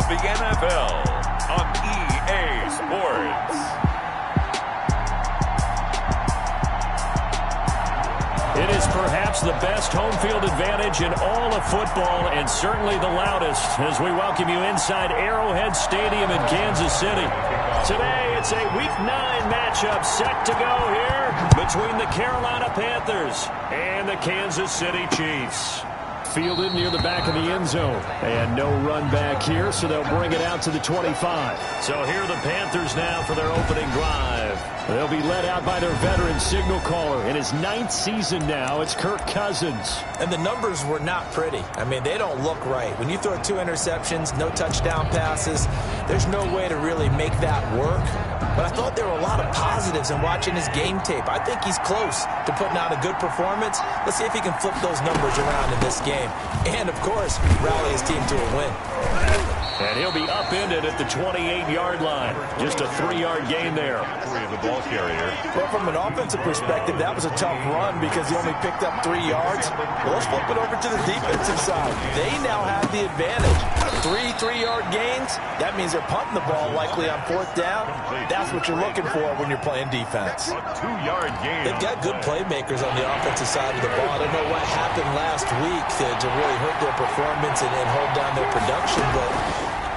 of the NFL on EA Sports. It is perhaps the best home field advantage in all of football, and certainly the loudest, as we welcome you inside Arrowhead Stadium in Kansas City. Today, it's a Week 9 matchup set to go here between the Carolina Panthers and the Kansas City Chiefs. Fielded near the back of the end zone. And no run back here, so they'll bring it out to the 25. So here are the Panthers now for their opening drive. They'll be led out by their veteran signal caller. In his 9th season now, it's Kirk Cousins. And the numbers were not pretty. I mean, they don't look right. When you throw 2 interceptions, no touchdown passes, there's no way to really make that work. But I thought there were a lot of positives in watching his game tape. I think he's close to putting out a good performance. Let's see if he can flip those numbers around in this game. And, of course, rally his team to a win. And he'll be upended at the 28-yard line. Just a 3-yard gain there. The ball carrier. Well, from an offensive perspective, that was a tough run because he only picked up 3 yards. Well, let's flip it over to the defensive side. They now have the advantage. 3-3-yard gains. That means they're punting the ball likely on 4th down. That's what you're looking for when you're playing defense. A 2-yard gain. They've got good playmakers on the offensive side of the ball. I don't know what happened last week to really hurt their performance and hold down their production, but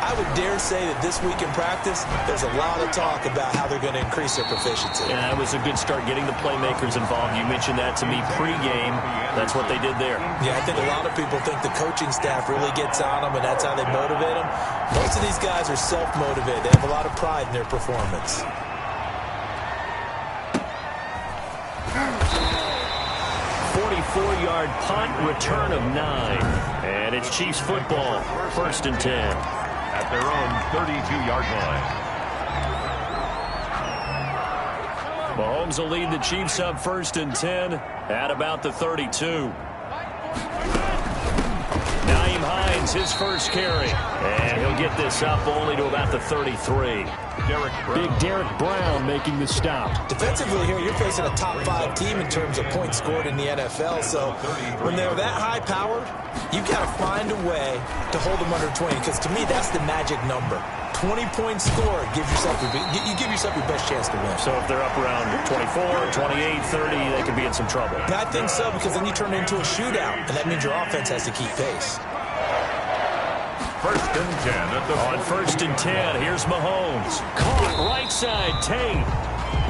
I would dare say that this week in practice, there's a lot of talk about how they're going to increase their proficiency. Yeah, it was a good start getting the playmakers involved. You mentioned that to me pregame. That's what they did there. Yeah, I think a lot of people think the coaching staff really gets on them, and that's how they motivate them. Most of these guys are self-motivated. They have a lot of pride in their performance. Yard punt, return of 9. And it's Chiefs football, 1st and 10. At their own 32-yard line. Mahomes will lead the Chiefs up 1st and 10 at about the 32. Nyheim Hines, his first carry. And he'll get this up only to about the 33. Big Derek Brown making the stop. Defensively here, you're facing a top 5 team in terms of points scored in the NFL. So when they're that high-powered, you've got to find a way to hold them under 20. Because to me, that's the magic number. 20 points scored, you give yourself your best chance to win. So if they're up around 24, 28, 30, they could be in some trouble. I think so, because then you turn it into a shootout, and that means your offense has to keep pace. 1st and 10 at the on 1st and 10. Here's Mahomes. Caught right side, Tate.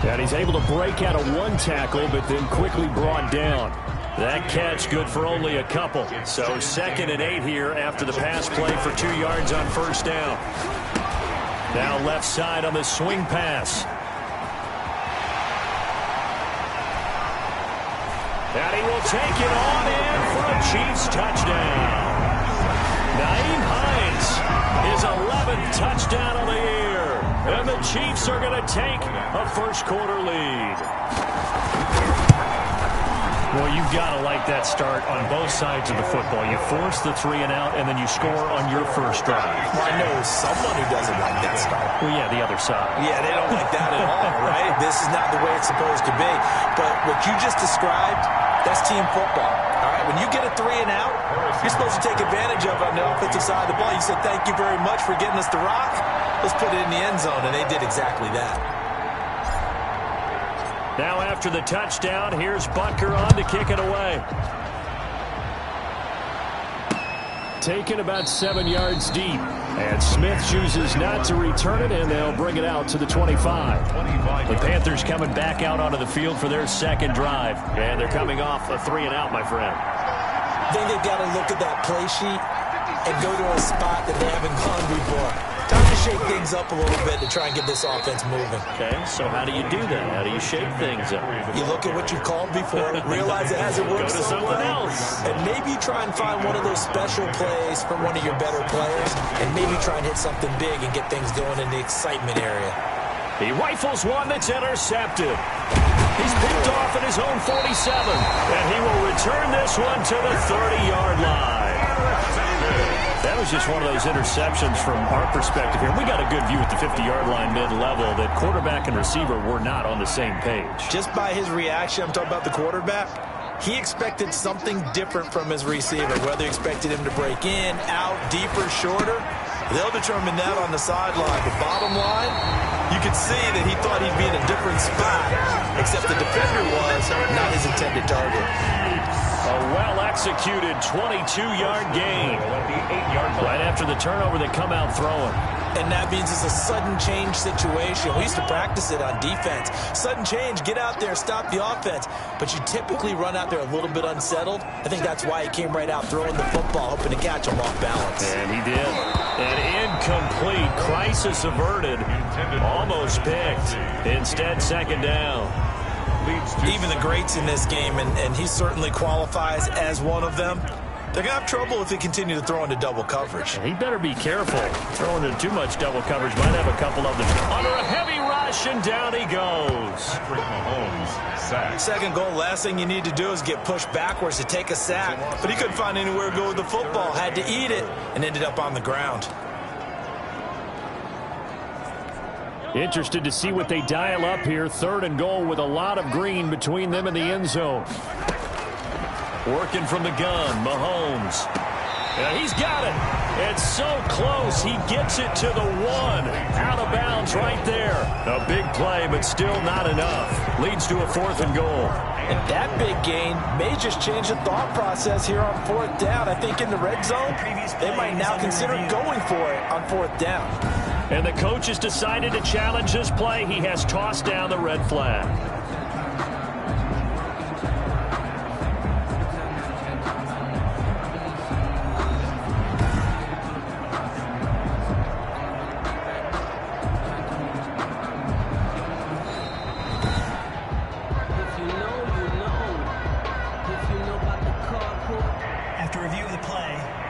And he's able to break out of 1 tackle, but then quickly brought down. That catch good for only a couple. So 2nd and 8 here after the pass play for 2 yards on 1st down. Now left side on the swing pass. And he will take it on in for a Chiefs touchdown. Nyheim Hines, his 11th touchdown of the year. And the Chiefs are going to take a 1st quarter lead. Well, you've got to like that start on both sides of the football. You force the 3 and out, and then you score on your first drive. Well, I know someone who doesn't like that start. Well, yeah, the other side. Yeah, they don't like that at all, right? This is not the way it's supposed to be. But what you just described, that's team football. All right, when you get a 3 and out, you're supposed to take advantage of it on the offensive side of the ball. You said, thank you very much for getting us the rock. Let's put it in the end zone, and they did exactly that. Now after the touchdown, here's Butker on to kick it away. Taken about 7 yards deep. And Smith chooses not to return it, and they'll bring it out to the 25. The Panthers coming back out onto the field for their 2nd drive. And they're coming off a 3 and out, my friend. I think they've got to look at that play sheet and go to a spot that they haven't gone before. Time to shake things up a little bit to try and get this offense moving. Okay, so how do you do that? How do you shake things up? You look at what you've called before, realize it hasn't worked so well, and maybe try and find one of those special plays from one of your better players, and maybe try and hit something big and get things going in the excitement area. He rifles one that's intercepted. He's picked off at his own 47, and he will return this one to the 30-yard line. That was just one of those interceptions from our perspective here. We got a good view at the 50-yard line mid-level that quarterback and receiver were not on the same page. Just by his reaction, I'm talking about the quarterback, he expected something different from his receiver, whether he expected him to break in, out, deeper, shorter. They'll determine that on the sideline. But bottom line, you could see that he thought he'd be in a different spot, except the defender was not his intended target. A well-executed 22-yard gain. Right after the turnover, they come out throwing. And that means it's a sudden change situation. We used to practice it on defense. Sudden change, get out there, stop the offense. But you typically run out there a little bit unsettled. I think that's why he came right out throwing the football, hoping to catch him off balance. And he did. An incomplete, crisis averted, almost picked. Instead, second down. Even the greats in this game, and he certainly qualifies as one of them, they're going to have trouble if they continue to throw into double coverage. And he better be careful. Throwing into too much double coverage might have a couple of them. Under a heavy rush, and down he goes. Second goal, last thing you need to do is get pushed backwards to take a sack. But he couldn't find anywhere to go with the football. Had to eat it, and ended up on the ground. Interested to see what they dial up here. Third and goal with a lot of green between them and the end zone. Working from the gun, Mahomes. Yeah, he's got it. It's so close. He gets it to the one. Out of bounds right there. A big play, but still not enough. Leads to a fourth and goal. And that big gain may just change the thought process here on fourth down. I think in the red zone, they might now consider going for it on fourth down. And the coach has decided to challenge this play. He has tossed down the red flag.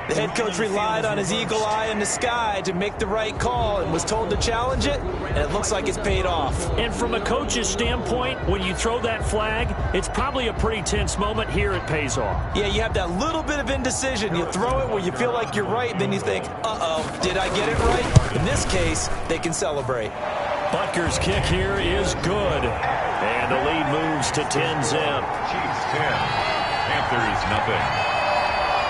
The head coach relied on his eagle eye in the sky to make the right call and was told to challenge it, and it looks like it's paid off. And from a coach's standpoint, when you throw that flag, it's probably a pretty tense moment. Here it pays off. Yeah, you have that little bit of indecision. You throw it where you feel like you're right, then you think, uh-oh, did I get it right? In this case, they can celebrate. Butker's kick here is good. And the lead moves to 10-zip. Chiefs 10, Panthers nothing.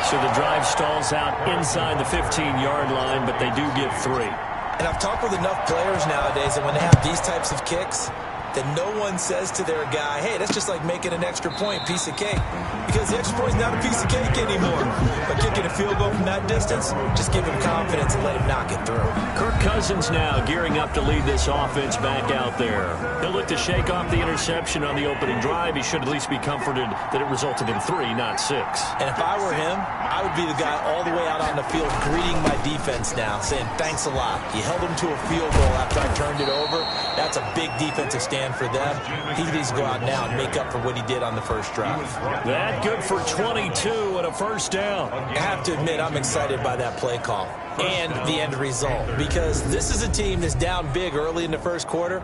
So the drive stalls out inside the 15-yard line, but they do get 3. And I've talked with enough players nowadays that when they have these types of kicks, that no one says to their guy, hey, that's just like making an extra point, piece of cake. Because the extra point is not a piece of cake anymore. But kicking a field goal from that distance, just give him confidence and let him knock it through. Kirk Cousins now gearing up to lead this offense back out there. He'll look to shake off the interception on the opening drive. He should at least be comforted that it resulted in 3, not 6. And if I were him, I would be the guy all the way out on the field greeting my defense now, saying thanks a lot. You held him to a field goal after I turned it over. That's a big defensive stand for them. He needs to go out now and make up for what he did on the first drive. That good for 22 and a first down. I have to admit, I'm excited by that play call and the end result, because this is a team that's down big early in the first quarter,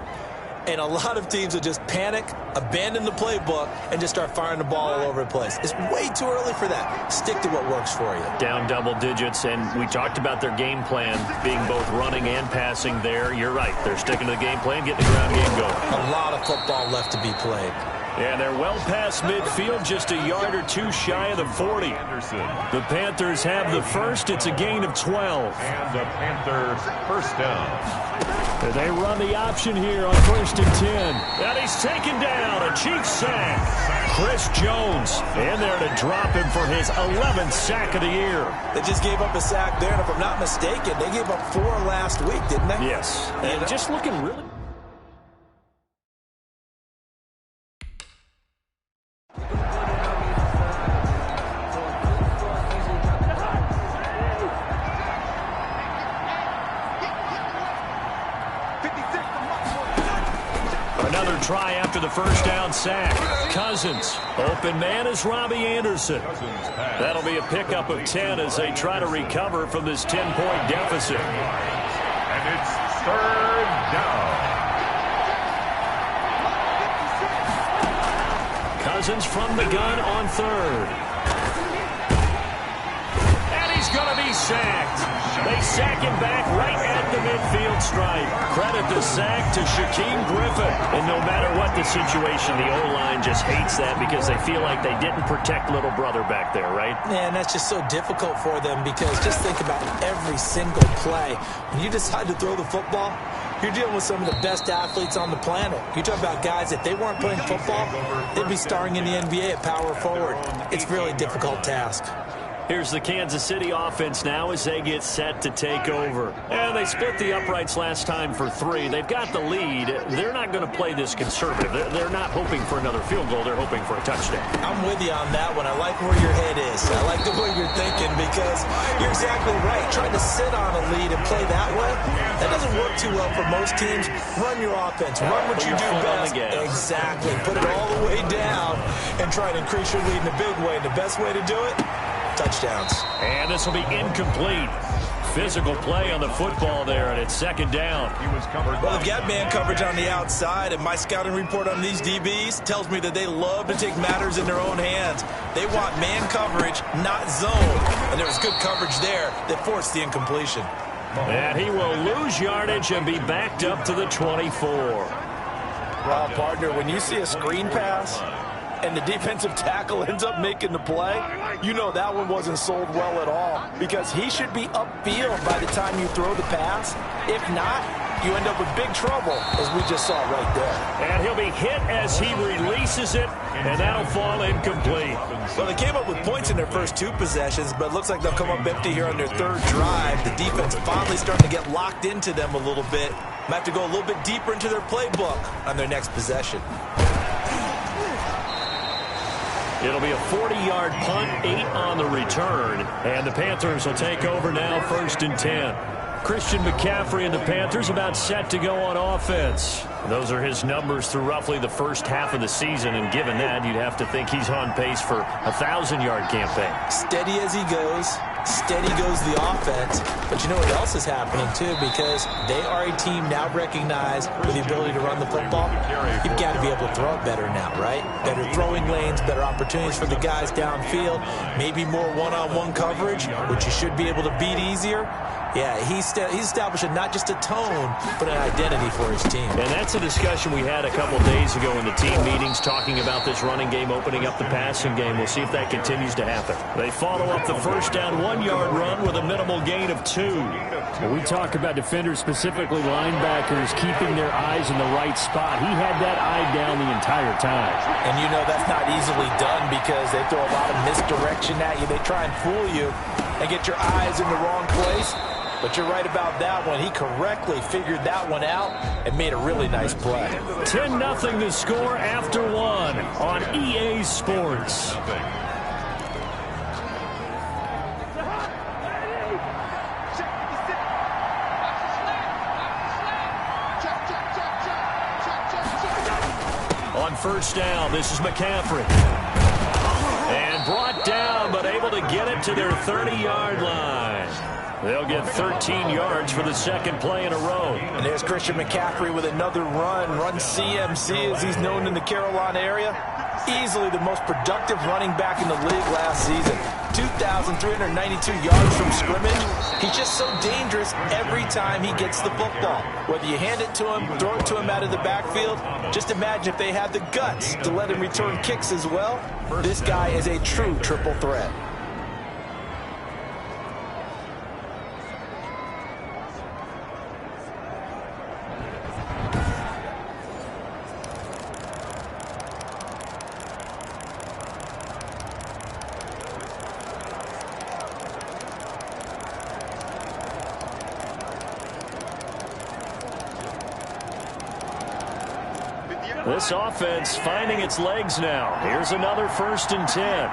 and a lot of teams will just panic, abandon the playbook, and just start firing the ball all over the place. It's way too early for that. Stick to what works for you. Down double digits, and we talked about their game plan being both running and passing there. You're right. They're sticking to the game plan, getting the ground game going. A lot of football left to be played. And they're well past midfield, just a yard or two shy of the 40. The Panthers have the first. It's a gain of 12. And the Panthers first down. They run the option here on 1st and 10. And he's taken down. A Chiefs sack. Chris Jones in there to drop him for his 11th sack of the year. They just gave up a sack there, and if I'm not mistaken, they gave up 4 last week, didn't they? Yes. And just looking really... Another try after the first down sack. Cousins. Open man is Robbie Anderson. That'll be a pickup of 10 as they try to recover from this 10-point deficit. And it's third down. Cousins from the gun on third. And he's going to be sacked. They sack him back right at the midfield stripe. Credit the sack to Shaquem Griffin. And no matter what the situation, the O-line just hates that because they feel like they didn't protect little brother back there, right? Yeah, and that's just so difficult for them because just think about every single play. When you decide to throw the football, you're dealing with some of the best athletes on the planet. You talk about guys, if they weren't playing football, they'd be starring in the NBA at power forward. It's a really difficult task. Here's the Kansas City offense now as they get set to take over. And they split the uprights last time for 3. They've got the lead. They're not going to play this conservative. They're not hoping for another field goal. They're hoping for a touchdown. I'm with you on that one. I like where your head is. I like the way you're thinking because you're exactly right. Trying to sit on a lead and play that way, that doesn't work too well for most teams. Run your offense. Run what you do best. Exactly. Put it all the way down and try to increase your lead in a big way. And the best way to do it? Touchdowns. And this will be incomplete. Physical play on the football there, and it's second down. Well, they've got man coverage on the outside, and my scouting report on these DBs tells me that they love to take matters in their own hands. They want man coverage, not zone. And there was good coverage there that forced the incompletion. And he will lose yardage and be backed up to the 24. Well, partner, when you see a screen pass and the defensive tackle ends up making the play, you know that one wasn't sold well at all because he should be upfield by the time you throw the pass. If not, you end up with big trouble, as we just saw right there. And he'll be hit as he releases it, and that'll fall incomplete. Well, they came up with points in their first 2 possessions, but it looks like they'll come up empty here on their 3rd drive. The defense finally starting to get locked into them a little bit. Might have to go a little bit deeper into their playbook on their next possession. It'll be a 40-yard punt, 8 on the return. And the Panthers will take over now, 1st and 10. Christian McCaffrey and the Panthers about set to go on offense. Those are his numbers through roughly the first half of the season, and given that, you'd have to think he's on pace for a 1,000-yard campaign. Steady as he goes. Steady goes the offense. But you know what else is happening, too, because they are a team now recognized with the ability to run the football. You've got to be able to throw it better now, right? Better throwing lanes, better opportunities for the guys downfield, maybe more one-on-one coverage, which you should be able to beat easier. Yeah, he's establishing not just a tone, but an identity for his team. And that's a discussion we had a couple days ago in the team meetings, talking about this running game, opening up the passing game. We'll see if that continues to happen. They follow up the first down 1-yard run with a minimal gain of 2. When we talk about defenders, specifically linebackers, keeping their eyes in the right spot, he had that eye down the entire time. And you know that's not easily done because they throw a lot of misdirection at you. They try and fool you and get your eyes in the wrong place. But you're right about that one. He correctly figured that one out and made a really nice play. 10-0 to score after 1 on EA Sports. On first down, this is McCaffrey. And brought down, but able to get it to their 30-yard line. They'll get 13 yards for the second play in a row. And there's Christian McCaffrey with another run CMC as he's known in the Carolina area. Easily the most productive running back in the league last season. 2,392 yards from scrimmage. He's just so dangerous every time he gets the football. Whether you hand it to him, throw it to him out of the backfield, just imagine if they had the guts to let him return kicks as well. This guy is a true triple threat. This offense finding its legs now. Here's another 1st and 10.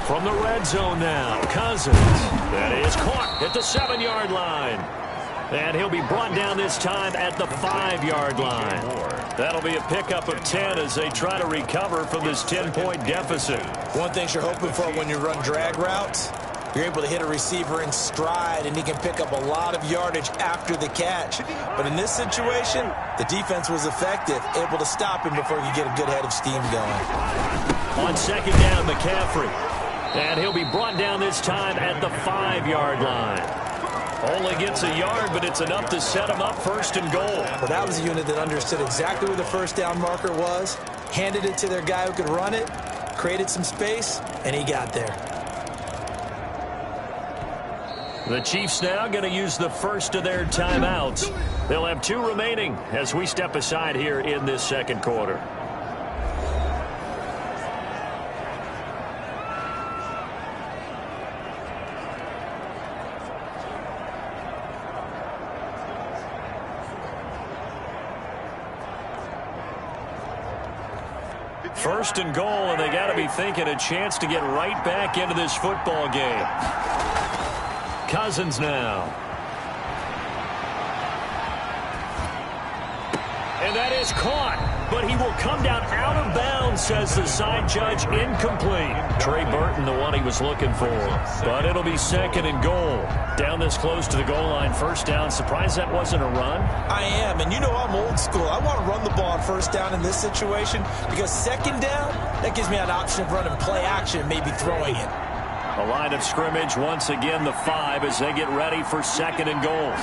From the red zone now, Cousins. That is caught at the 7-yard line. And he'll be brought down this time at the 5-yard line. That'll be a pickup of 10 as they try to recover from this 10-point deficit. One thing you're hoping for when you run drag routes, You're able to hit a receiver in stride, and he can pick up a lot of yardage after the catch. But in this situation, the defense was effective, able to stop him before he could get a good head of steam going. On second down, McCaffrey. And he'll be brought down this time at the 5-yard line. Only gets a yard, but it's enough to set him up first and goal. Well, that was a unit that understood exactly where the first down marker was, handed it to their guy who could run it, created some space, and he got there. The Chiefs now going to use the first of their timeouts. They'll have 2 remaining as we step aside here in this second quarter. First and goal, and they got to be thinking a chance to get right back into this football game. Cousins now. And that is caught, but he will come down out of bounds, says the side judge. Incomplete. Trey Burton, the one he was looking for. But it'll be second and goal. Down this close to the goal line, first down. Surprised that wasn't a run? I am, and you know I'm old school. I want to run the ball on first down in this situation because second down, that gives me an option of running play action, maybe throwing it. A line of scrimmage, once again the 5 as they get ready for second and goal.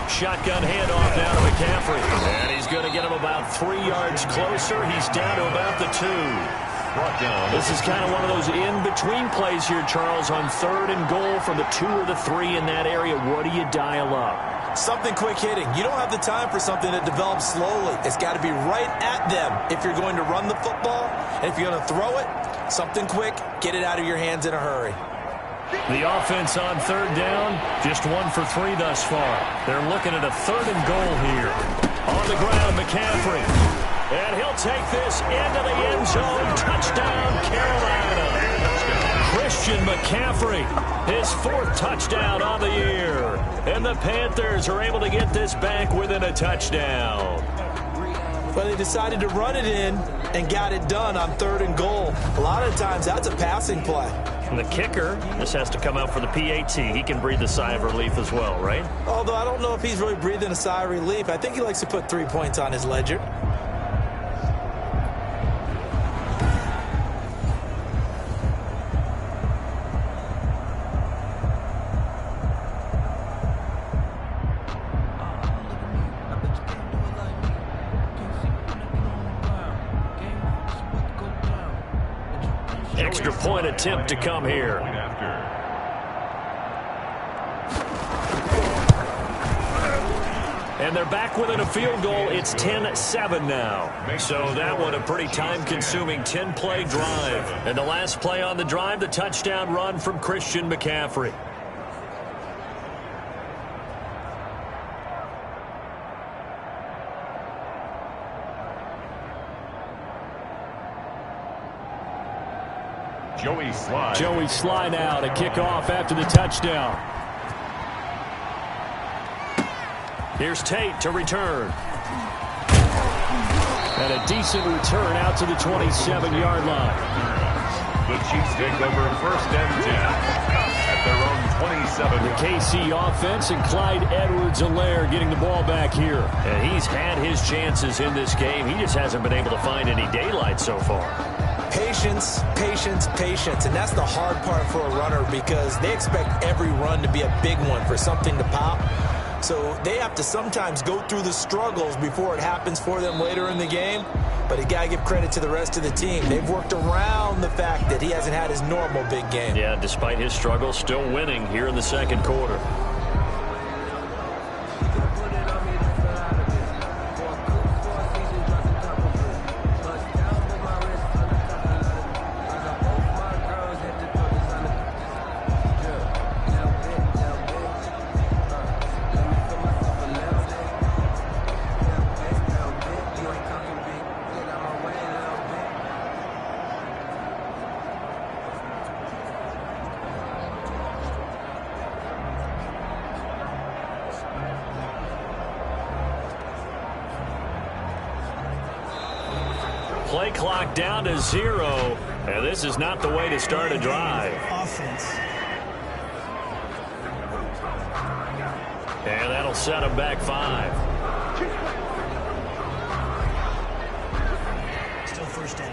Shotgun handoff now to McCaffrey. And he's going to get him about 3 yards closer. He's down to about the 2. This is kind of one of those in-between plays here, Charles, on third and goal from the 2 or the 3 in that area. What do you dial up? Something quick hitting. You don't have the time for something that develops slowly. It's got to be right at them if you're going to run the football. And if you're going to throw it, something quick, get it out of your hands in a hurry. The offense on third down, just 1 for 3 thus far. They're looking at a third and goal here. On the ground, McCaffrey. And he'll take this into the end zone. Touchdown, Carolina. Christian McCaffrey, his 4th touchdown on the year. And the Panthers are able to get this back within a touchdown. Well, they decided to run it in and got it done on third and goal. A lot of times, that's a passing play. And the kicker just has to come out for the PAT. He can breathe a sigh of relief as well, right? Although I don't know if he's really breathing a sigh of relief. I think he likes to put 3 points on his ledger. Extra point attempt to come here. And they're back within a field goal. It's 10-7 now. So that one a pretty time-consuming 10-play drive. And the last play on the drive, the touchdown run from Christian McCaffrey. Joey Sly now to kick off after the touchdown. Here's Tate to return. And a decent return out to the 27-yard line. The Chiefs take over first and 10 at their own 27. The KC offense and Clyde Edwards-Helaire getting the ball back here. And he's had his chances in this game. He just hasn't been able to find any daylight so far. Patience, patience, patience. And that's the hard part for a runner because they expect every run to be a big one for something to pop. So they have to sometimes go through the struggles before it happens for them later in the game. But you got to give credit to the rest of the team. They've worked around the fact that he hasn't had his normal big game. Yeah, despite his struggles, still winning here in the second quarter. Play clock down to 0, and this is not the way to start a drive. Offense. that'll set them back 5. Still first down.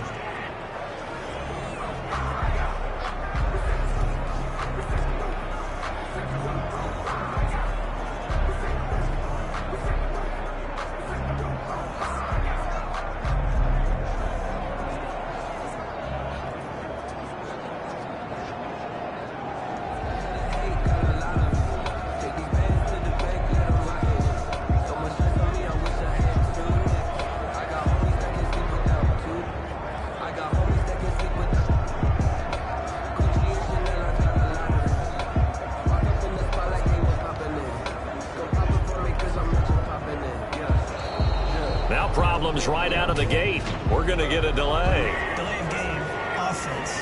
Now problems right out of the gate. We're going to get a delay. Delay of game. Offense.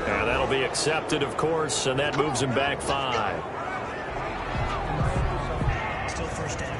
And that'll be accepted, of course, and that moves him back 5. Still first down.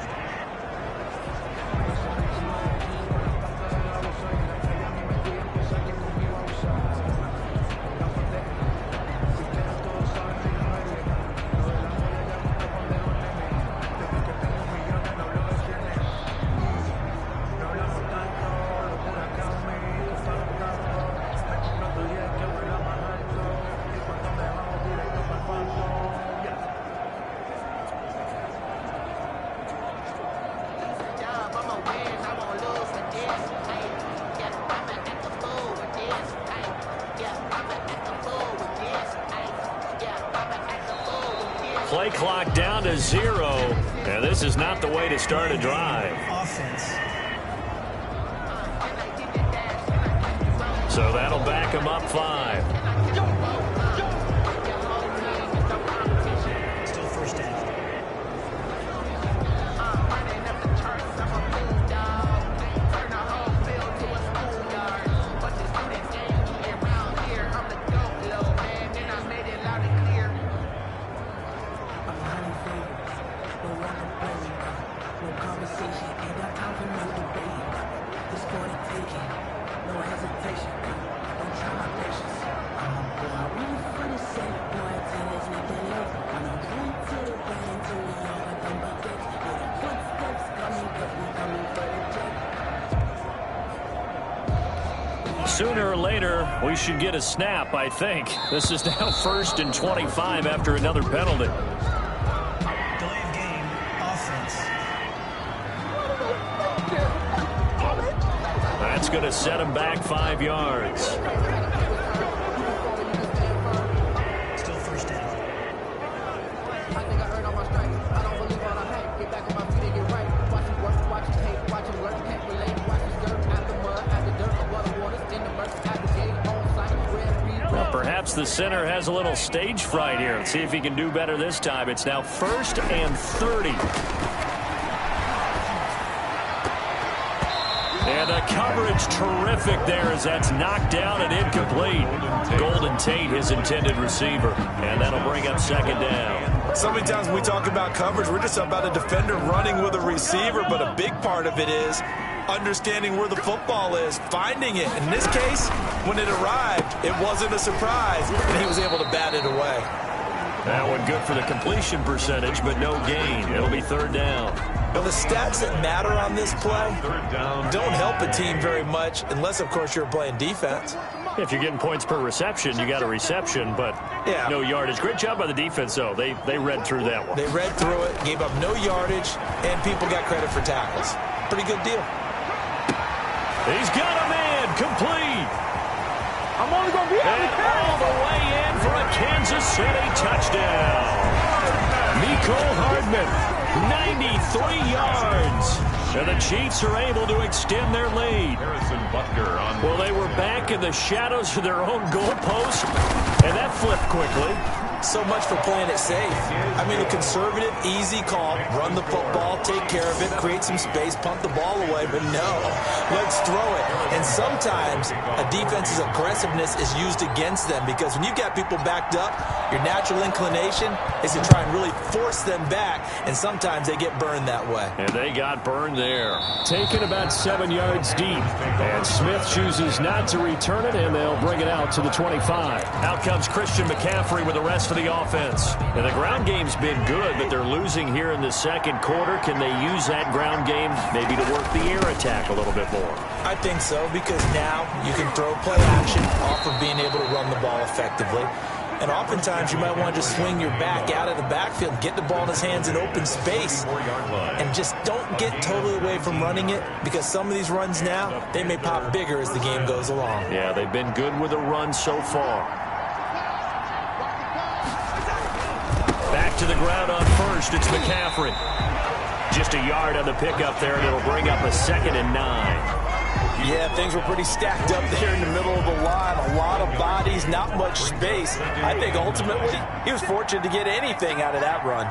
Play clock down to 0, and this is not the way to start a drive. Offense. So that'll back him up 5. Still first down. Sooner or later, we should get a snap, I think. This is now 1st and 25 after another penalty. Delay of game. Offense. That's going to set him back 5 yards. Still first down. I think I earned all my stripes. I don't believe all I hype. Get back on my feet and get right. Watch him work, watch him tape, watch him work, can't relate. Watch him skirt, at the mud, at the dirt, above the waters, in the murk, at the gate, on site, red, Well, perhaps the center has a little stage fright here. Let's see if he can do better this time. It's now 1st and 30. And the coverage terrific there as that's knocked down and incomplete. Golden Tate, his intended receiver. And that'll bring up 2nd down. So many times when we talk about coverage, we're just about a defender running with a receiver, but a big part of it is understanding where the football is, finding it. In this case, when it arrived, it wasn't a surprise, and he was able to bat it away. That one good for the completion percentage, but no gain. It'll be 3rd down. Now, the stats that matter on this play don't help a team very much unless, of course, you're playing defense. If you're getting points per reception, you got a reception, but no yardage. Great job by the defense, though. They read through that one. They read through it, gave up no yardage, and people got credit for tackles. Pretty good deal. He's got a man complete. I'm only going to be And all the way in for a Kansas City touchdown. Miko Hardman, 93 yards. And the Chiefs are able to extend their lead. Well, they were back in the shadows of their own goalpost, and that flipped quickly. So much for playing it safe. I mean, a conservative, easy call. Run the football, take care of it, create some space, pump the ball away. But no, let's throw it. And sometimes a defense's aggressiveness is used against them because when you've got people backed up, your natural inclination is to try and really force them back. And sometimes they get burned that way. And they got burned there. Taken about 7 yards deep. And Smith chooses not to return it, and they'll bring it out to the 25. Out comes Christian McCaffrey with the rest for the offense. And the ground game's been good, but they're losing here in the second quarter. Can they use that ground game maybe to work the air attack a little bit more? I think so, because now you can throw play action off of being able to run the ball effectively. And oftentimes you might want to just swing your back out of the backfield, get the ball in his hands in open space, and just don't get totally away from running it, because some of these runs now, they may pop bigger as the game goes along. Yeah, they've been good with a run so far. Back to the ground on first, it's McCaffrey. Just a yard on the pickup there, and it'll bring up a 2nd and 9. Yeah, things were pretty stacked up there in the middle of the line. A lot of bodies, not much space. I think ultimately he was fortunate to get anything out of that run.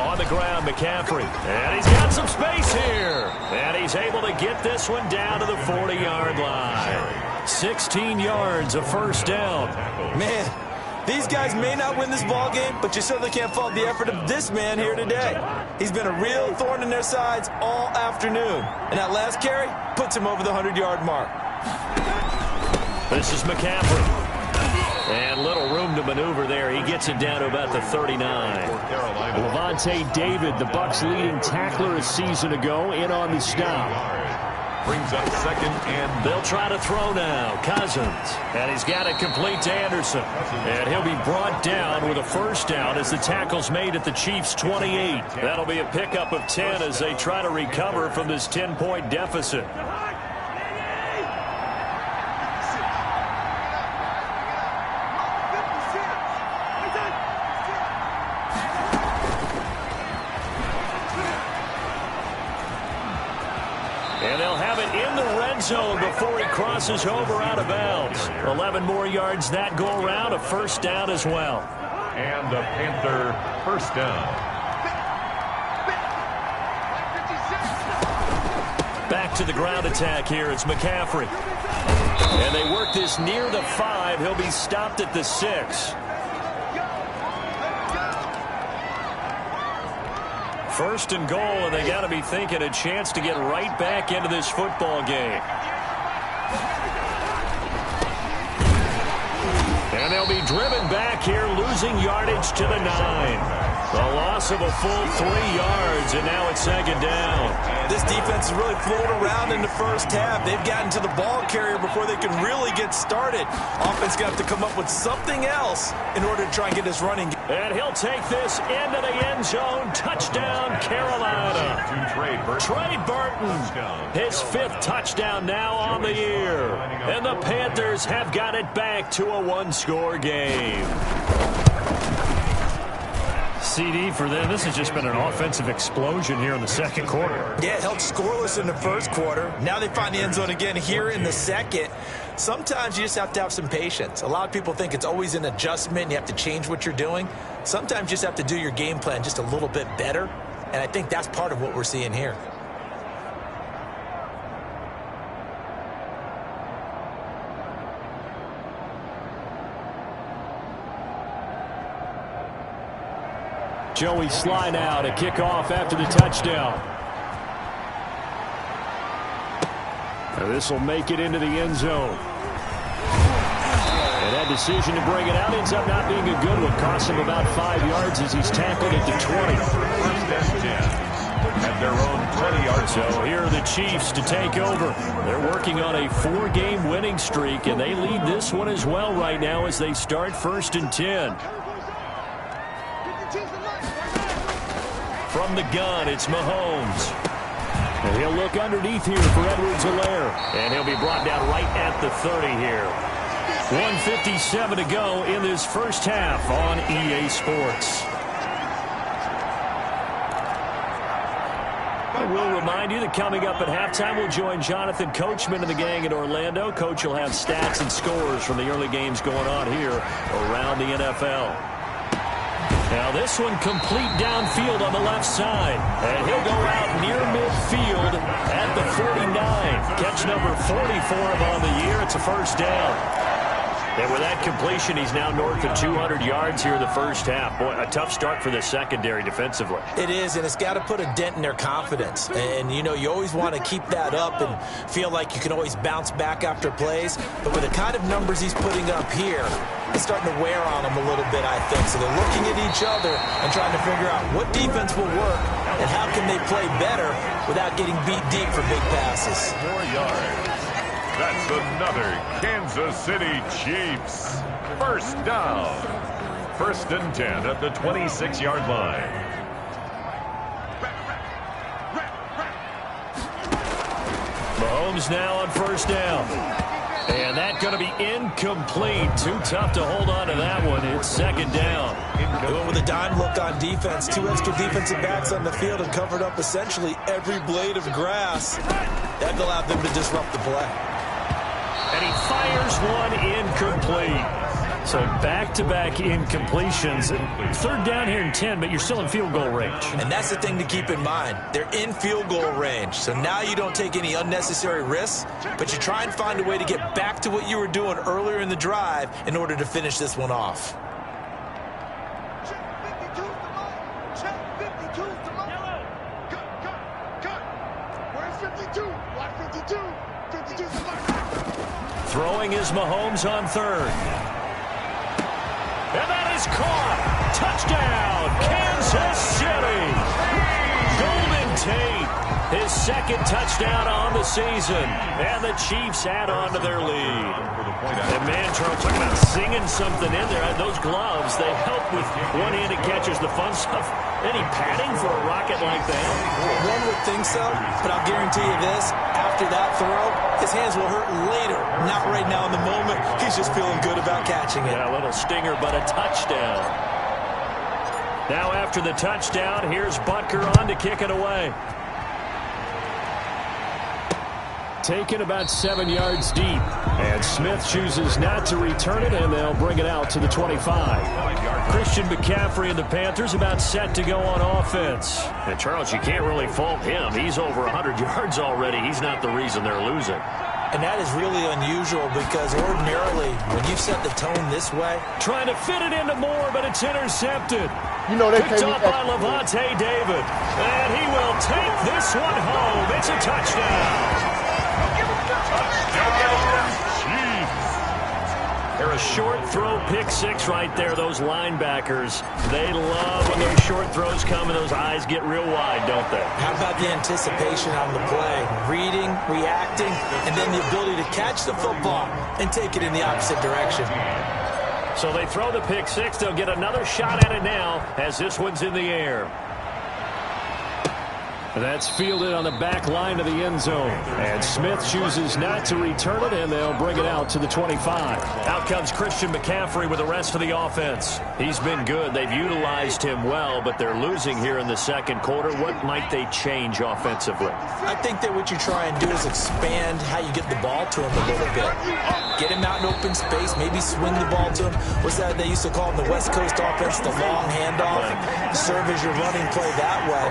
On the ground, McCaffrey. And he's got some space here. And he's able to get this one down to the 40-yard line. 16 yards, a first down. Man, these guys may not win this ball game, but you certainly can't fault the effort of this man here today. He's been a real thorn in their sides all afternoon. And that last carry puts him over the 100-yard mark. This is McCaffrey. And little room to maneuver there. He gets it down to about the 39. Levante David, the Bucs' leading tackler a season ago, in on the stop. Brings up 2nd and they'll try to throw now. Cousins. And he's got it complete to Anderson. And he'll be brought down with a first down as the tackle's made at the Chiefs' 28. That'll be a pickup of 10 as they try to recover from this 10-point deficit. And they'll have it in the red zone before he crosses over out of bounds. 11 more yards that go around, a first down as well. And a Panther first down. Back to the ground attack here. It's McCaffrey. And they work this near the 5. He'll be stopped at the 6. First and goal, and they got to be thinking a chance to get right back into this football game. And they'll be driven back here, losing yardage to the 9. The loss of a full 3 yards, and now it's 2nd down. This defense has really floated around in the first half. They've gotten to the ball carrier before they can really get started. Offense got to come up with something else in order to try and get this running. And he'll take this into the end zone. Touchdown, Carolina. Trey Burton, his 5th touchdown now on the year. And the Panthers have got it back to a 1-score game. CD for them. This has just been an offensive explosion here in the second quarter. Yeah, held scoreless in the first quarter. Now they find the end zone again here in the second. Sometimes you just have to have some patience. A lot of people think it's always an adjustment. You have to change what you're doing. Sometimes you just have to do your game plan just a little bit better. And I think that's part of what we're seeing here. Joey Sly now to kick off after the touchdown. This will make it into the end zone. And that decision to bring it out ends up not being a good one. Cost him about 5 yards as he's tackled at the 20. First and 10 at their own 20-yard zone. So here are the Chiefs to take over. They're working on a 4-game winning streak, and they lead this one as well right now as they start 1st and 10. From the gun, it's Mahomes. And he'll look underneath here for Edwards-Helaire. And he'll be brought down right at the 30 here. 1:57 to go in this first half on EA Sports. I will remind you that coming up at halftime, we'll join Jonathan Coachman and the gang in Orlando. Coach will have stats and scores from the early games going on here around the NFL. Now this one complete downfield on the left side. And he'll go out near midfield at the 49. Catch number 40 for him on the year. It's a first down. And with that completion, he's now north of 200 yards here in the first half. Boy, a tough start for the secondary defensively. It is, and it's got to put a dent in their confidence. And, you know, you always want to keep that up and feel like you can always bounce back after plays. But with the kind of numbers he's putting up here, it's starting to wear on them a little bit, I think. So they're looking at each other and trying to figure out what defense will work and how can they play better without getting beat deep for big passes. 4 yards. That's another Kansas City Chiefs. First down. 1st and 10 at the 26-yard line. Mahomes now on 1st down. And that's going to be incomplete. Too tough to hold on to that one. It's 2nd down. Going with a dime look on defense. 2 extra defensive backs on the field and covered up essentially every blade of grass. That allowed them to disrupt the play. And he fires one incomplete. So back-to-back incompletions. 3rd down here and 10, but you're still in field goal range. And that's the thing to keep in mind. They're in field goal range. So now you don't take any unnecessary risks, but you try and find a way to get back to what you were doing earlier in the drive in order to finish this one off. Throwing is Mahomes on 3rd. And that is caught. Touchdown, Kansas City. Golden Tate, his 2nd touchdown on the season. And the Chiefs add on to their lead. And man, Charles, talking about singing something in there. Those gloves, they help with one-handed catches, the fun stuff. Any padding for a rocket like that? One would think so, but I'll guarantee you this. After that throw, his hands will hurt later. Not right now in the moment. He's just feeling good about catching it. Yeah, a little stinger, but a touchdown. Now after the touchdown, here's Butker on to kick it away. Taken about 7 yards deep. And Smith chooses not to return it, and they'll bring it out to the 25. Christian McCaffrey and the Panthers about set to go on offense. And, Charles, you can't really fault him. He's over 100 yards already. He's not the reason they're losing. And that is really unusual because ordinarily, when you set the tone this way. Trying to fit it into Moore, but it's intercepted. You know they picked up by Levante David. And he will take this one home. It's a touchdown. They're a short throw pick 6 right there, those linebackers. They love when those short throws come and those eyes get real wide, don't they? How about the anticipation on the play? Reading, reacting, and then the ability to catch the football and take it in the opposite direction. So they throw the pick 6. They'll get another shot at it now as this one's in the air. That's fielded on the back line of the end zone. And Smith chooses not to return it, and they'll bring it out to the 25. Out comes Christian McCaffrey with the rest of the offense. He's been good. They've utilized him well, but they're losing here in the 2nd quarter. What might they change offensively? I think that what you try and do is expand how you get the ball to him a little bit. Get him out in open space, maybe swing the ball to him. What's that they used to call in the West Coast offense, the long handoff? Serve as your running play that way,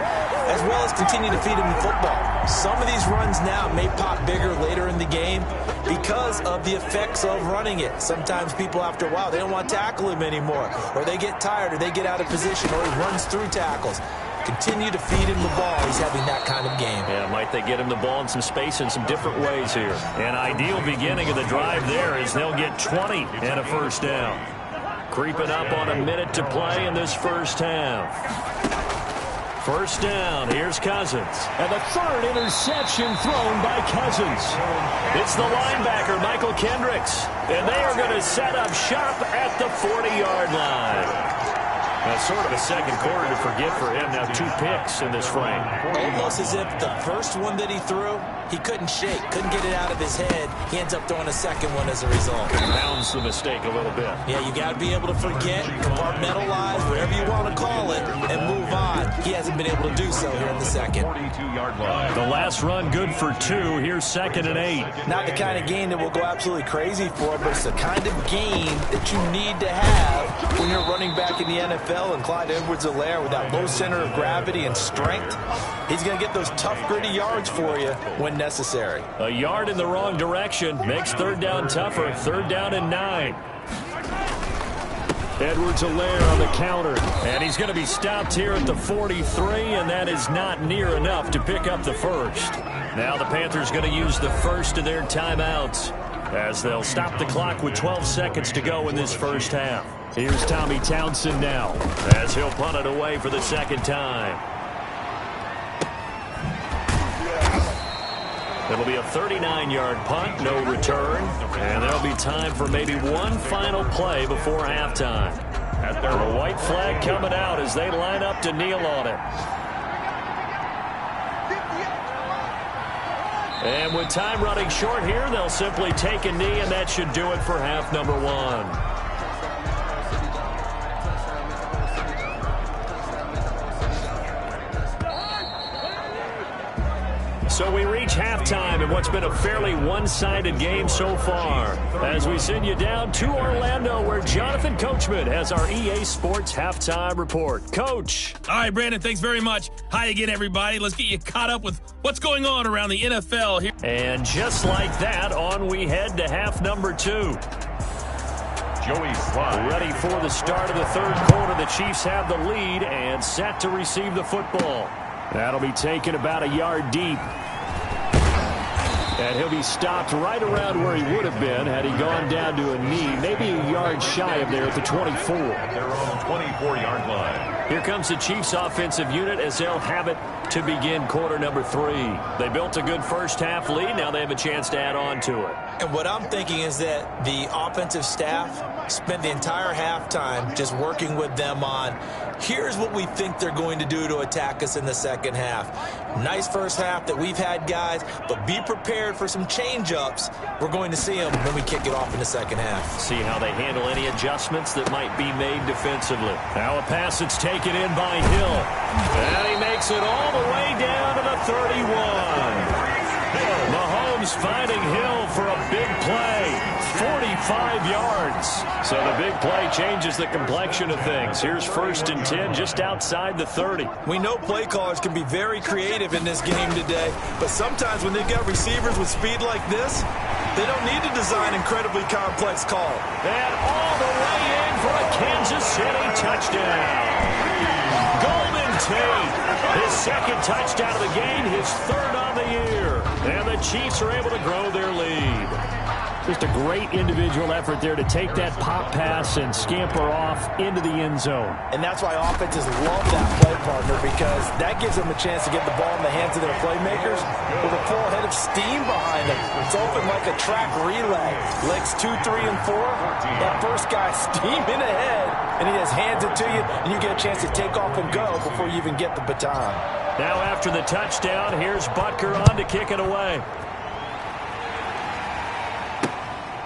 as well as continue to feed him the football. Some of these runs now may pop bigger later in the game because of the effects of running it. Sometimes people, after a while, they don't want to tackle him anymore, or they get tired, or they get out of position, or he runs through tackles. Continue to feed him the ball. He's having that kind of game. Yeah, might they get him the ball in some space in some different ways here. An ideal beginning of the drive there is they'll get 20 and a 1st down. Creeping up on a minute to play in this first half. 1st down, here's Cousins. And the 3rd interception thrown by Cousins. It's the linebacker, Michael Kendricks. And they are going to set up shop at the 40-yard line. That's sort of a 2nd quarter to forget for him. Now 2 picks in this frame. Almost as if the first one that he threw, he couldn't shake, couldn't get it out of his head. He ends up throwing a 2nd one as a result. Rounds the mistake a little bit. Yeah, you got to be able to forget, compartmentalize, whatever you want to call it, and move on. He has hasn't been able to do so here in the second. 42-yard line. The last run good for 2. Here's 2nd and 8. Not the kind of game that will go absolutely crazy for, but it's the kind of game that you need to have when you're running back in the NFL. And Clyde Edwards-Helaire, with that low center of gravity and strength, he's going to get those tough, gritty yards for you when necessary. A yard in the wrong direction makes 3rd down tougher. 3rd down and 9. Edwards-Helaire on the counter. And he's going to be stopped here at the 43, and that is not near enough to pick up the first. Now the Panthers going to use the first of their timeouts as they'll stop the clock with 12 seconds to go in this first half. Here's Tommy Townsend now as he'll punt it away for the 2nd time. It'll be a 39-yard punt, no return, and there'll be time for maybe one final play before halftime. The white flag coming out as they line up to kneel on it. And with time running short here, they'll simply take a knee, and that should do it for half number 1. So we reach halftime in what's been a fairly one-sided game so far, as we send you down to Orlando, where Jonathan Coachman has our EA Sports Halftime Report. Coach. All right, Brandon, thanks very much. Hi again, everybody. Let's get you caught up with what's going on around the NFL here. And just like that, on we head to half number 2. Joey Slye. Ready for the start of the 3rd quarter. The Chiefs have the lead and set to receive the football. That'll be taken about a yard deep. And he'll be stopped right around where he would have been had he gone down to a knee, maybe a yard shy of there at the 24. Their own 24-yard line. Here comes the Chiefs offensive unit as they'll have it to begin quarter number 3. They built a good first half lead. Now they have a chance to add on to it. And what I'm thinking is that the offensive staff spent the entire halftime just working with them on, here's what we think they're going to do to attack us in the second half. Nice first half that we've had, guys, but be prepared for some change-ups. We're going to see them when we kick it off in the second half. See how they handle any adjustments that might be made defensively. Now a pass that's taken in by Hill. And he makes it all the way down to the 31. Mahomes finding Hill for a big play. 45 yards. So the big play changes the complexion of things. Here's 1st and 10 just outside the 30. We know play callers can be very creative in this game today, but sometimes when they've got receivers with speed like this, they don't need to design incredibly complex call. And all the way in for a Kansas City touchdown. Golden Tate, his 2nd touchdown of the game, his 3rd on the year. And the Chiefs are able to grow their lead. Just a great individual effort there to take that pop pass and scamper off into the end zone. And that's why offenses love that play, partner, because that gives them a chance to get the ball in the hands of their playmakers with a full head of steam behind them. It's open like a track relay. Legs 2, 3, and 4. That first guy steaming ahead, and he just hands it to you, and you get a chance to take off and go before you even get the baton. Now after the touchdown, here's Butker on to kick it away.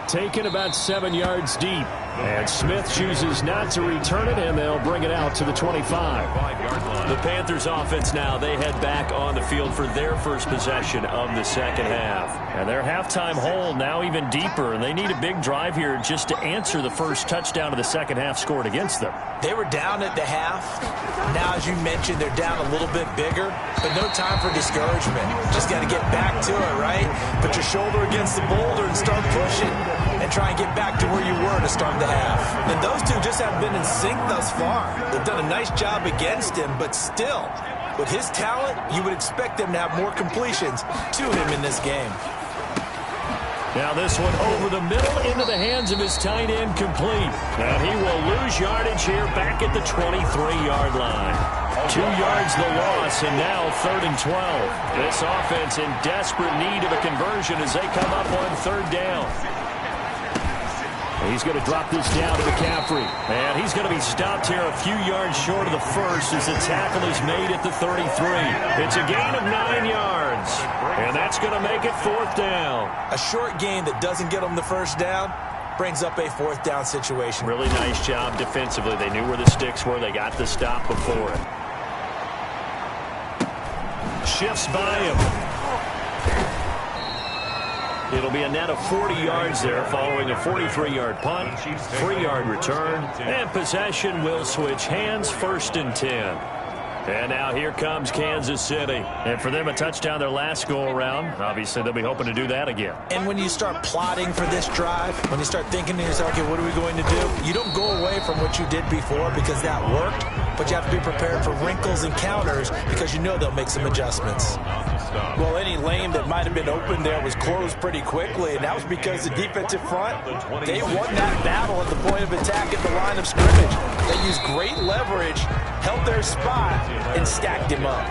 Taken about 7 yards deep. And Smith chooses not to return it, and they'll bring it out to the 25. The Panthers offense now, they head back on the field for their first possession of the second half. And their halftime hole now even deeper, and they need a big drive here just to answer the first touchdown of the second half scored against them. They were down at the half. Now, as you mentioned, they're down a little bit bigger, but no time for discouragement. Just got to get back to it, right? Put your shoulder against the boulder and start pushing, and try and get back to where you were to start the half. And those two just haven't been in sync thus far. They've done a nice job against him, but still, with his talent, you would expect them to have more completions to him in this game. Now this one over the middle into the hands of his tight end, complete. And he will lose yardage here back at the 23-yard line. 2 yards the loss, and now 3rd and 12. This offense in desperate need of a conversion as they come up on 3rd down. He's going to drop this down to McCaffrey. And he's going to be stopped here a few yards short of the first as the tackle is made at the 33. It's a gain of 9 yards. And that's going to make it 4th down. A short gain that doesn't get them the first down brings up a 4th down situation. Really nice job defensively. They knew where the sticks were. They got the stop before it. shifts by him. It'll be a net of 40 yards there following a 43-yard punt, 3-yard return, and possession will switch hands, 1st and 10. And now here comes Kansas City. And for them, a touchdown their last go-around. Obviously, they'll be hoping to do that again. And when you start plotting for this drive, when you start thinking to yourself, okay, what are we going to do? You don't go away from what you did before because that worked, but you have to be prepared for wrinkles and counters because you know they'll make some adjustments. Well, any lane that might have been open there was closed pretty quickly, and that was because the defensive front, they won that battle at the point of attack at the line of scrimmage. They used great leverage, held their spot, and stacked him up.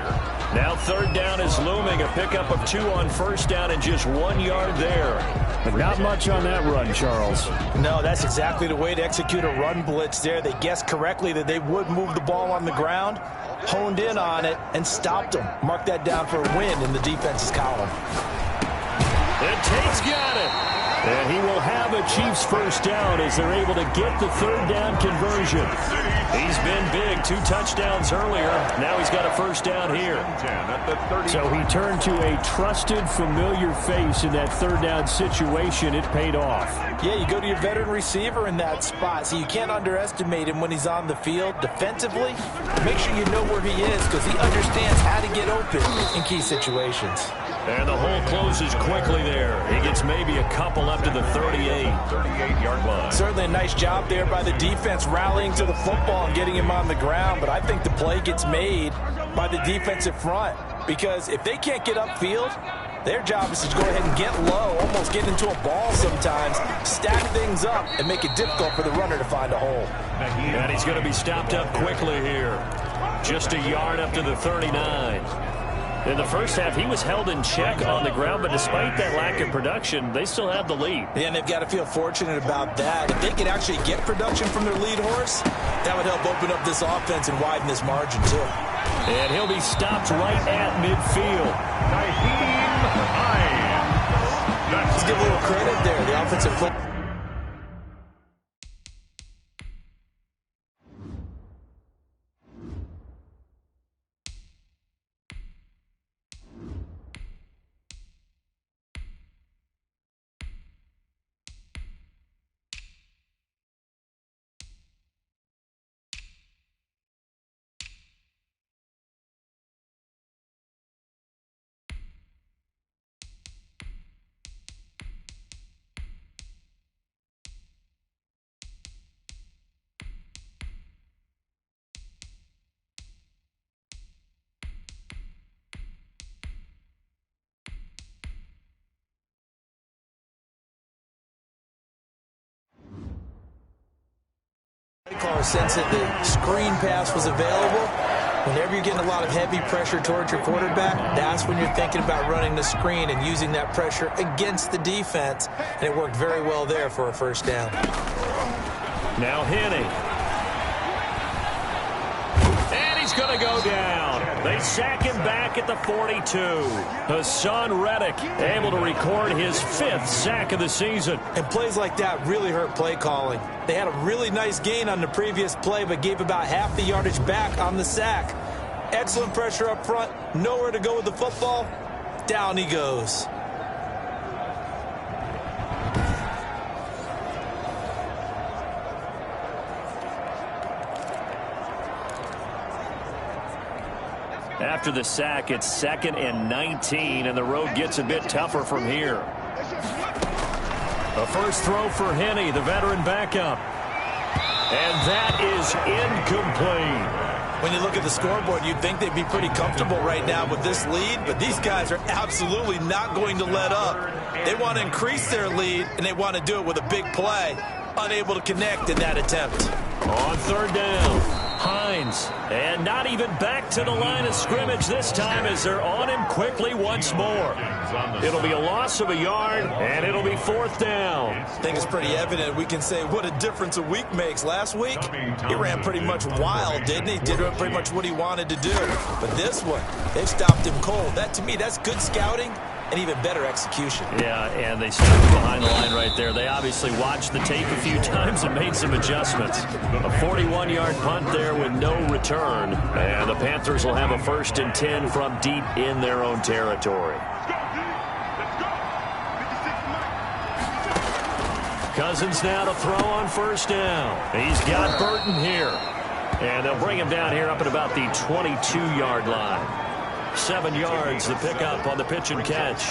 Now 3rd down is looming. A pickup of 2 on 1st down and just 1 yard there. But not much on that run, Charles. No, that's exactly the way to execute a run blitz there. They guessed correctly that they would move the ball on the ground, honed in on it, and stopped them. Mark that down for a win in the defense's column. And Tate's got it. And he will have a Chiefs 1st down as they're able to get the 3rd down conversion. He's been big, 2 touchdowns earlier. Now he's got a 1st down here. So he turned to a trusted, familiar face in that 3rd down situation. It paid off. Yeah, you go to your veteran receiver in that spot, so you can't underestimate him when he's on the field. Defensively, make sure you know where he is because he understands how to get open in key situations. And the hole closes quickly there. He gets maybe a couple up to the 38-yard line. Certainly a nice job there by the defense rallying to the football and getting him on the ground, but I think the play gets made by the defensive front because if they can't get upfield, their job is to go ahead and get low, almost get into a ball sometimes, stack things up, and make it difficult for the runner to find a hole. And he's going to be stopped up quickly here. Just a yard up to the 39. In the first half, he was held in check on the ground, but despite that lack of production, they still have the lead. Yeah, and they've got to feel fortunate about that. If they could actually get production from their lead horse, that would help open up this offense and widen this margin, too. And he'll be stopped right at midfield. Let's give a little credit there. The offensive football. Sense that the screen pass was available. Whenever you're getting a lot of heavy pressure towards your quarterback, that's when you're thinking about running the screen and using that pressure against the defense. And it worked very well there for a 1st down. Now Henning. And he's going to go down. They sack him back at the 42. Hassan Reddick able to record his 5th sack of the season. And plays like that really hurt play calling. They had a really nice gain on the previous play, but gave about half the yardage back on the sack. Excellent pressure up front. Nowhere to go with the football. Down he goes. After the sack, it's 2nd and 19, and the road gets a bit tougher from here. A first throw for Henney, the veteran backup. And that is incomplete. When you look at the scoreboard, you'd think they'd be pretty comfortable right now with this lead, but these guys are absolutely not going to let up. They want to increase their lead, and they want to do it with a big play. Unable to connect in that attempt. On 3rd down, Hines. And not even back to the line of scrimmage this time as they're on him quickly once more. It'll be a loss of a yard, and it'll be 4th down. I think it's pretty evident. We can say what a difference a week makes. Last week, he ran pretty much wild, didn't he? Did pretty much what he wanted to do. But this one, they've stopped him cold. That, to me, that's good scouting and even better execution. Yeah, and they stopped behind the line right there. They obviously watched the tape a few times and made some adjustments. A 41-yard punt there with no return. And the Panthers will have a 1st and 10 from deep in their own territory. Cousins now to throw on 1st down. He's got Burton here. And they'll bring him down here up at about the 22-yard line. 7 yards, the pickup on the pitch and catch.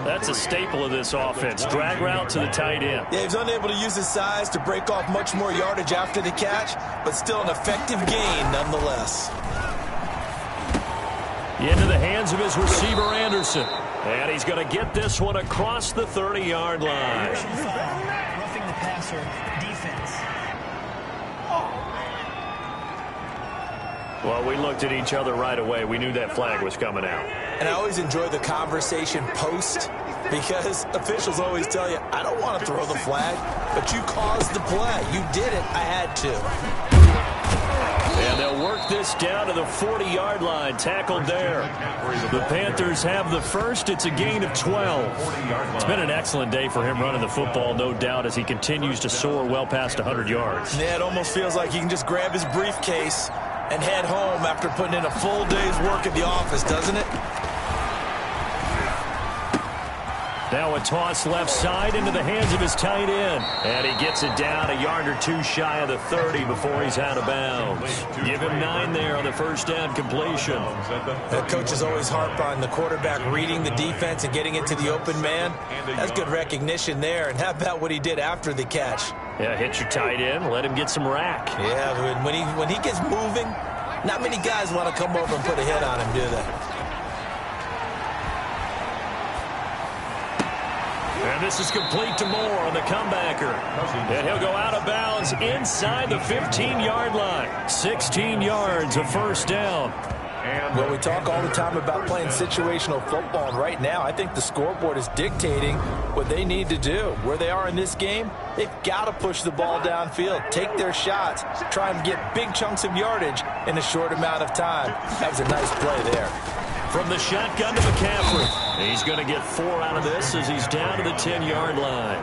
That's a staple of this offense. Drag route to the tight end. Yeah, he's unable to use his size to break off much more yardage after the catch, but still an effective gain nonetheless. Into the hands of his receiver, Anderson. And he's going to get this one across the 30-yard line. Roughing the passer defense. Well, we looked at each other right away. We knew that flag was coming out. And I always enjoy the conversation post because officials always tell you, I don't want to throw the flag, but you caused the play. You did it. I had to. And they'll work this down to the 40-yard line. Tackled there. The Panthers have the first. It's a gain of 12. It's been an excellent day for him running the football, no doubt, as he continues to soar well past 100 yards. Yeah, it almost feels like he can just grab his briefcase and head home after putting in a full day's work at the office, doesn't it? Now a toss left side into the hands of his tight end. And he gets it down a yard or two shy of the 30 before he's out of bounds. Give him 9 there on the 1st down completion. That coach is always harp on the quarterback reading the defense and getting it to the open man. That's good recognition there. And how about what he did after the catch? Yeah, hit your tight end, let him get some rack. Yeah, when he gets moving, not many guys want to come over and put a hit on him, do they? And this is complete to Moore on the comebacker. And he'll go out of bounds inside the 15-yard line. 16 yards, a 1st down. Well, we talk all the time about playing situational football, and right now I think the scoreboard is dictating what they need to do. Where they are in this game, they've got to push the ball downfield, take their shots, try and get big chunks of yardage in a short amount of time. That was a nice play there. From the shotgun to McCaffrey. He's going to get 4 out of this as he's down to the 10-yard line.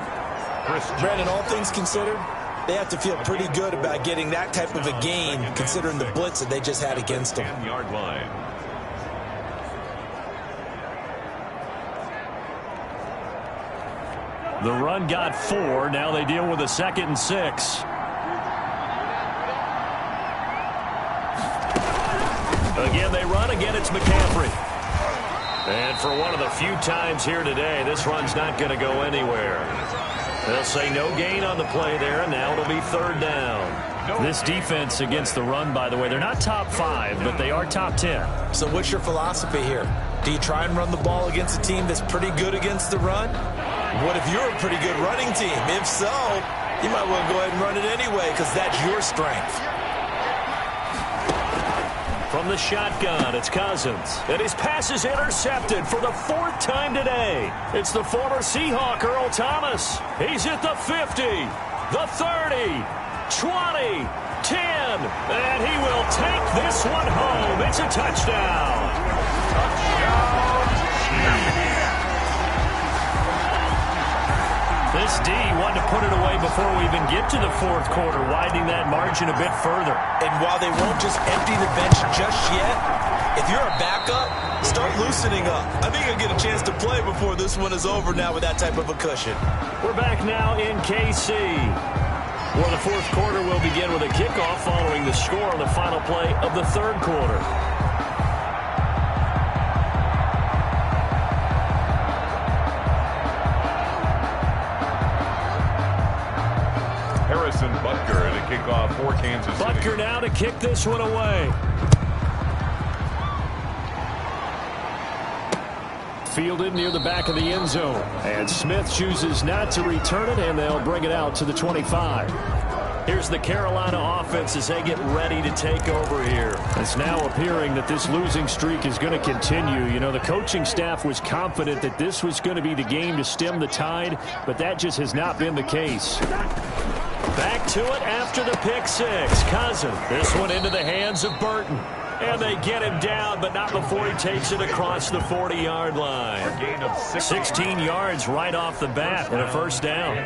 Brandon, all things considered, they have to feel pretty good about getting that type of a gain considering the blitz that they just had against them. 10-yard line. The run got 4. Now they deal with a 2nd and 6. Again, they run. Again, it's McCaffrey. And for one of the few times here today, this run's not going to go anywhere. They'll say no gain on the play there, and now it'll be 3rd down. This defense against the run, by the way, they're not top 5, but they are top 10. So what's your philosophy here? Do you try and run the ball against a team that's pretty good against the run? What if you're a pretty good running team? If so, you might want to go ahead and run it anyway because that's your strength. From the shotgun, it's Cousins. And his pass is intercepted for the 4th time today. It's the former Seahawk, Earl Thomas. He's at the 50, the 30, 20, 10. And he will take this one home. It's a touchdown. This D wanted to put it away before we even get to the 4th quarter, widening that margin a bit further. And while they won't just empty the bench just yet, if you're a backup, start loosening up. I think you'll get a chance to play before this one is over now with that type of a cushion. We're back now in KC, where the 4th quarter will begin with a kickoff following the score on the final play of the 3rd quarter. Butker to kick off for Kansas City. Butker now to kick this one away. Fielded near the back of the end zone. And Smith chooses not to return it, and they'll bring it out to the 25. Here's the Carolina offense as they get ready to take over here. It's now appearing that this losing streak is going to continue. You know, the coaching staff was confident that this was going to be the game to stem the tide, but that just has not been the case. Back to it after the pick 6. Cousins. This one into the hands of Burton. And they get him down, but not before he takes it across the 40-yard line. A gain of 16 yards right off the bat and a first down.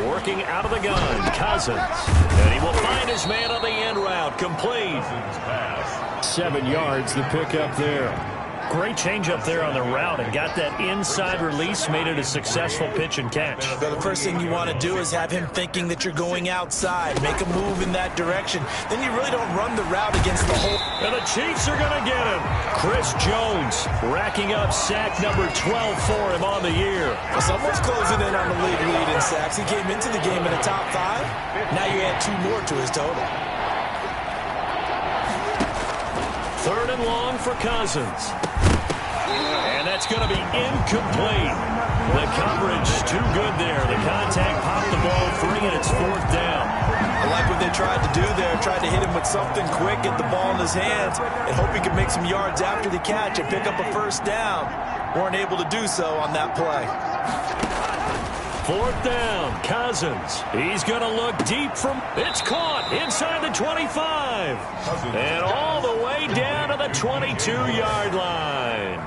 Working out of the gun, Cousins. And he will find his man on the end route. Complete. 7 yards, the pickup there. Great change up there on the route and got that inside release, made it a successful pitch and catch. Well, the first thing you want to do is have him thinking that you're going outside. Make a move in that direction. Then you really don't run the route against the hole. And the Chiefs are going to get him. Chris Jones racking up sack number 12 for him on the year. Well, someone's closing in on the league lead in sacks. He came into the game in the top 5. Now you add 2 more to his total. 3rd and long for Cousins. And that's going to be incomplete. The coverage too good there. The contact popped the ball free, and it's 4th down. I like what they tried to do there. Tried to hit him with something quick, get the ball in his hands, and hope he could make some yards after the catch and pick up a first down. Weren't able to do so on that play. 4th down, Cousins. He's going to look deep from... It's caught inside the 25. And all the way down to the 22-yard line.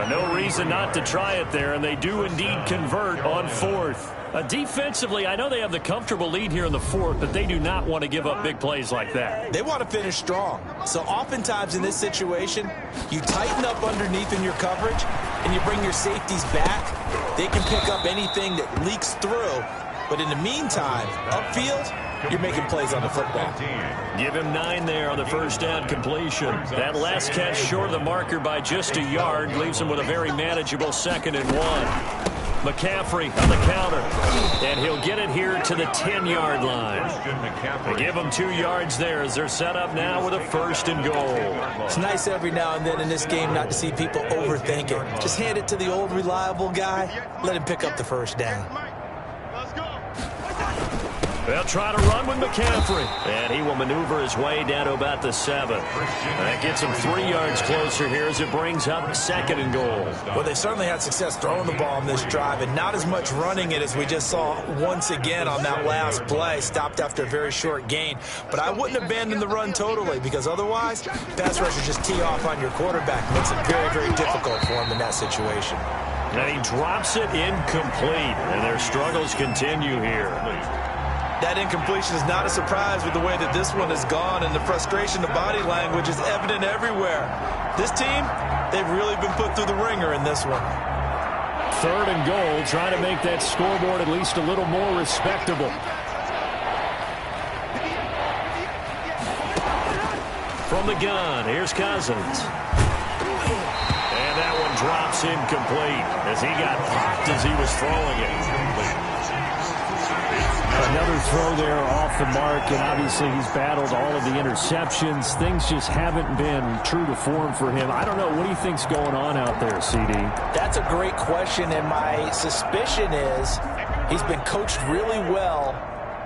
No reason not to try it there, and they do indeed convert on 4th. Defensively, I know they have the comfortable lead here in the 4th, but they do not want to give up big plays like that. They want to finish strong. So oftentimes in this situation, you tighten up underneath in your coverage, and you bring your safeties back. They can pick up anything that leaks through. But in the meantime, upfield, you're making plays on the football. Give him 9 there on the first down completion. That last catch short of the marker by just a yard leaves him with a very manageable 2nd and 1. McCaffrey on the counter, and he'll get it here to the 10-yard line. They give him 2 yards there as they're set up now with a 1st and goal. It's nice every now and then in this game not to see people overthink it. Just hand it to the old reliable guy. Let him pick up the first down. They'll try to run with McCaffrey, and he will maneuver his way down to about the 7. That gets him 3 yards closer here as it brings up 2nd and goal. Well, they certainly had success throwing the ball in this drive, and not as much running it as we just saw once again on that last play. Stopped after a very short gain. But I wouldn't abandon the run totally, because otherwise, pass rushers just tee off on your quarterback. Makes it very, very difficult for him in that situation. And he drops it incomplete, and their struggles continue here. That incompletion is not a surprise with the way that this one has gone, and the frustration, the body language is evident everywhere. This team, they've really been put through the ringer in this one. 3rd and goal, trying to make that scoreboard at least a little more respectable. From the gun, here's Cousins. And that one drops incomplete as he got popped as he was throwing it. Another throw there off the mark, and obviously he's battled all of the interceptions. Things just haven't been true to form for him. I don't know. What do you think's going on out there, CD? That's a great question, and my suspicion is he's been coached really well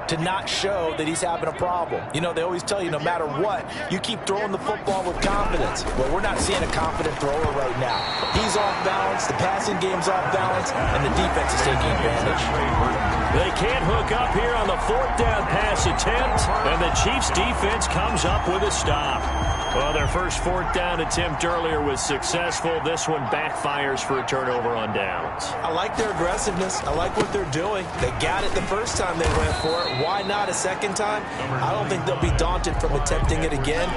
to not show that he's having a problem. You know, they always tell you no matter what, you keep throwing the football with confidence. Well, we're not seeing a confident thrower right now. He's off balance, the passing game's off balance, and the defense is taking advantage. They can't hook up here on the 4th down pass attempt, and the Chiefs defense comes up with a stop. Well, their first 4th down attempt earlier was successful. This one backfires for a turnover on downs. I like their aggressiveness. I like what they're doing. They got it the first time they went for it. Why not a second time? I don't think they'll be daunted from attempting it again.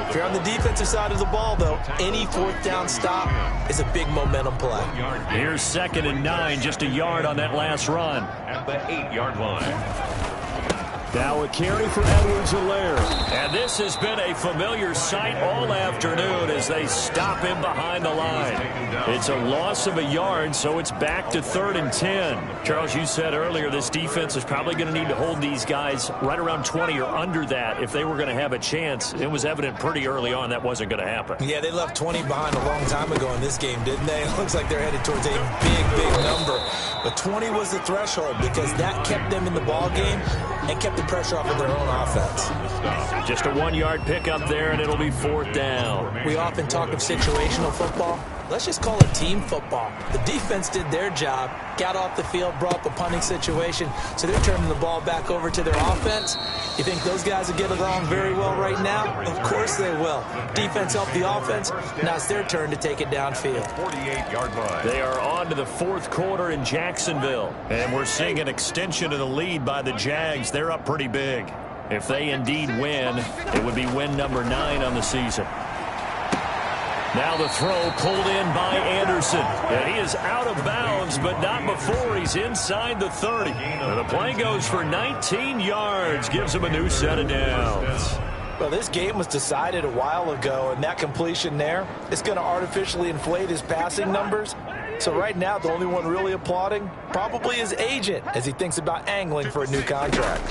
If you're on the defensive side of the ball, though, any 4th down stop is a big momentum play. Here's 2nd and 9, just a yard on that last run. At the 8-yard line. Now a carry for Edwards-Helaire. And this has been a familiar sight all afternoon as they stop him behind the line. It's a loss of a yard, so it's back to 3rd and 10. Charles, you said earlier this defense is probably going to need to hold these guys right around 20 or under that if they were going to have a chance. It was evident pretty early on that wasn't going to happen. Yeah, they left 20 behind a long time ago in this game, didn't they? It looks like they're headed towards a big, big number. But 20 was the threshold because that kept them in the ball game and kept the pressure off of their own offense. Just a 1-yard pickup there, and it'll be 4th down. We often talk of situational football. let's just call it team football. The defense did their job, got off the field, brought up a punting situation, so they're turning the ball back over to their offense. You think those guys will get along very well right now? Of course they will. Defense helped the offense. Now it's their turn to take it downfield. 48-yard line. They are on to the fourth quarter in Jacksonville, and we're seeing an extension of the lead by the Jags. They're up pretty big. If they indeed win, it would be win number 9 on the season. Now the throw pulled in by Anderson. And he is out of bounds, but not before he's inside the 30. And the play goes for 19 yards, gives him a new set of downs. Well, this game was decided a while ago, and that completion there is going to artificially inflate his passing numbers. So right now, the only one really applauding probably his agent as he thinks about angling for a new contract.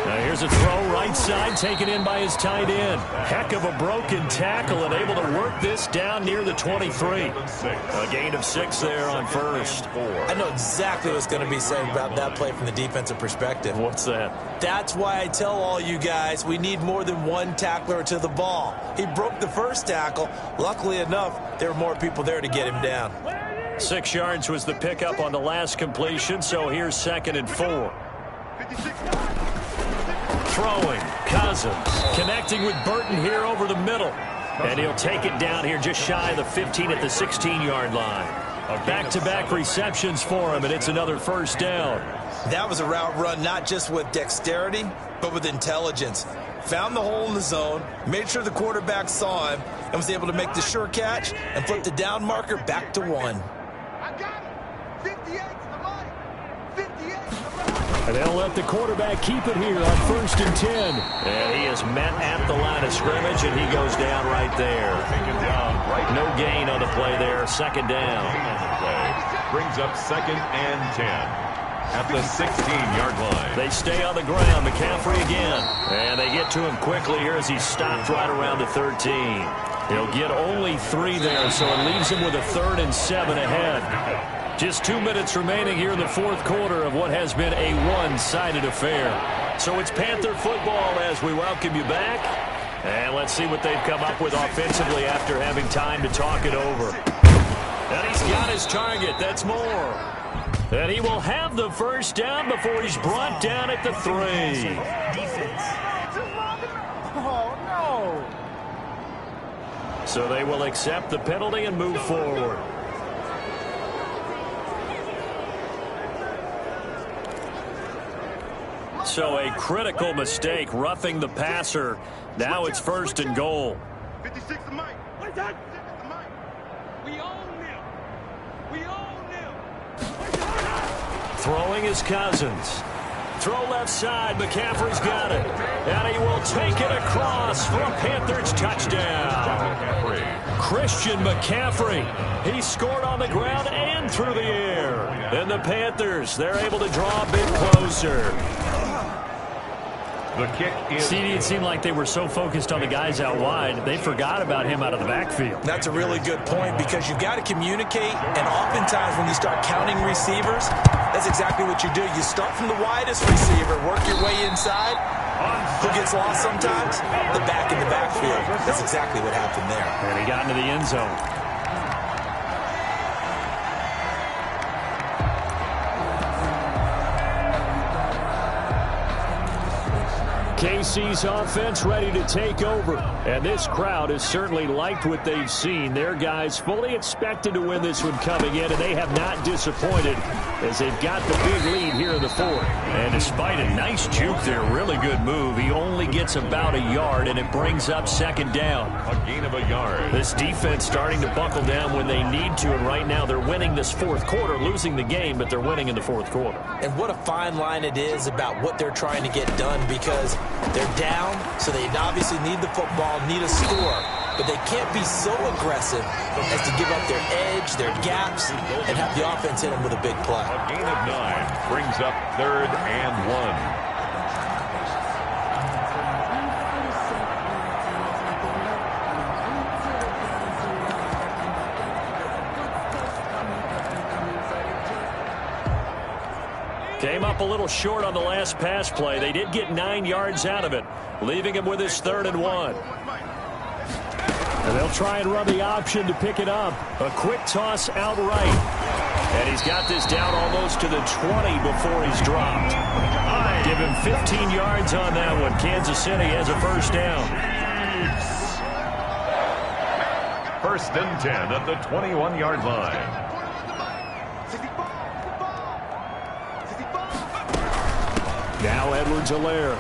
Now here's a throw right side taken in by his tight end. Heck of a broken tackle and able to work this down near the 23. A gain of 6 there on first. I know exactly what's going to be said about that play from the defensive perspective. What's that? That's why I tell all you guys we need more than one tackler to the ball. He broke the first tackle. Luckily enough, there were more people there to get him down. 6 yards was the pickup on the last completion, so here's 2nd and 4. Throwing, Cousins, connecting with Burton here over the middle. And he'll take it down here just shy of the 15 at the 16-yard line. Back-to-back receptions for him, and it's another first down. That was a route run not just with dexterity, but with intelligence. Found the hole in the zone, made sure the quarterback saw him, and was able to make the sure catch and flip the down marker back to 1. I got it. 58 to the line. 58 to the line. And they'll let the quarterback keep it here on 1st and 10. And he is met at the line of scrimmage, and he goes down right there. No gain on the play there. 2nd down. Brings up 2nd and 10 at the 16-yard line. They stay on the ground. McCaffrey again. And they get to him quickly here as he stopped right around the 13. He'll get only 3 there, so it leaves him with a 3rd and 7 ahead. Just 2 minutes remaining here in the fourth quarter of what has been a one-sided affair. So it's Panther football as we welcome you back. And let's see what they've come up with offensively after having time to talk it over. And he's got his target. That's more. And he will have the first down before he's brought down at the 3. Defense. Oh, no. So they will accept the penalty and move forward. So a critical mistake, roughing the passer. Now it's 1st and goal. 56 to Mike. We own them. We own them. Throwing is Cousins. Throw left side. McCaffrey's got it. And he will take it across for a Panthers touchdown. Christian McCaffrey. He scored on the ground and through the air. And the Panthers, they're able to draw a bit closer. The kick is... CD, it seemed like they were so focused on the guys out wide, they forgot about him out of the backfield. That's a really good point because you've got to communicate, and oftentimes when you start counting receivers, that's exactly what you do. You start from the widest receiver, work your way inside. Who gets lost sometimes? The back in the backfield. That's exactly what happened there. And he got into the end zone. KC's offense ready to take over. And this crowd has certainly liked what they've seen. Their guys fully expected to win this one coming in, and they have not disappointed as they've got the big lead here in the 4th. And despite a nice juke there, really good move, he only gets about a yard, and it brings up 2nd down. A gain of a yard. This defense starting to buckle down when they need to, and right now they're winning this 4th quarter, losing the game, but they're winning in the 4th quarter. And what a fine line it is about what they're trying to get done because they're down, so they obviously need the football, need a score, but they can't be so aggressive as to give up their edge, their gaps, and have the offense hit them with a big play. A gain of 9 brings up 3rd and 1. Came up a little short on the last pass play. They did get 9 yards out of it, leaving him with his 3rd and 1. And they'll try and run the option to pick it up. A quick toss outright. And he's got this down almost to the 20 before he's dropped. Give him 15 yards on that one. Kansas City has a first down. First and 10 at the 21-yard line. Now Edwards-Helaire.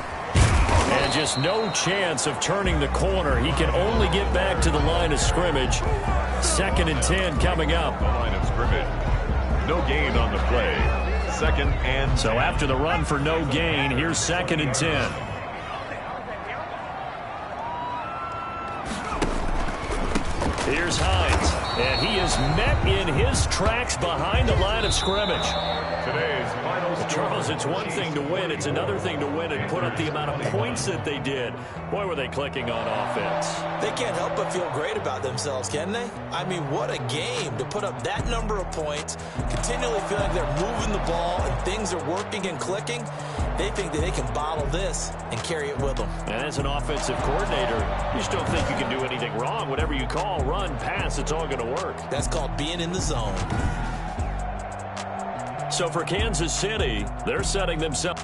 And just no chance of turning the corner. He can only get back to the line of scrimmage. Second and 10 coming up. The line of scrimmage. No gain on the play. Second and 10. So after the run for no gain, here's second and 10. Here's Hines. And he is met in his tracks behind the line of scrimmage. Today's final score. Charles, it's one thing to win. It's another thing to win and put up the amount of points that they did. Boy, were they clicking on offense. They can't help but feel great about themselves, can they? I mean, what a game to put up that number of points, continually feeling they're moving the ball and things are working and clicking. They think that they can bottle this and carry it with them. And as an offensive coordinator, you just don't think you can do anything wrong. Whatever you call, run, pass, it's all going to work. That's called being in the zone. So for Kansas City, they're setting themselves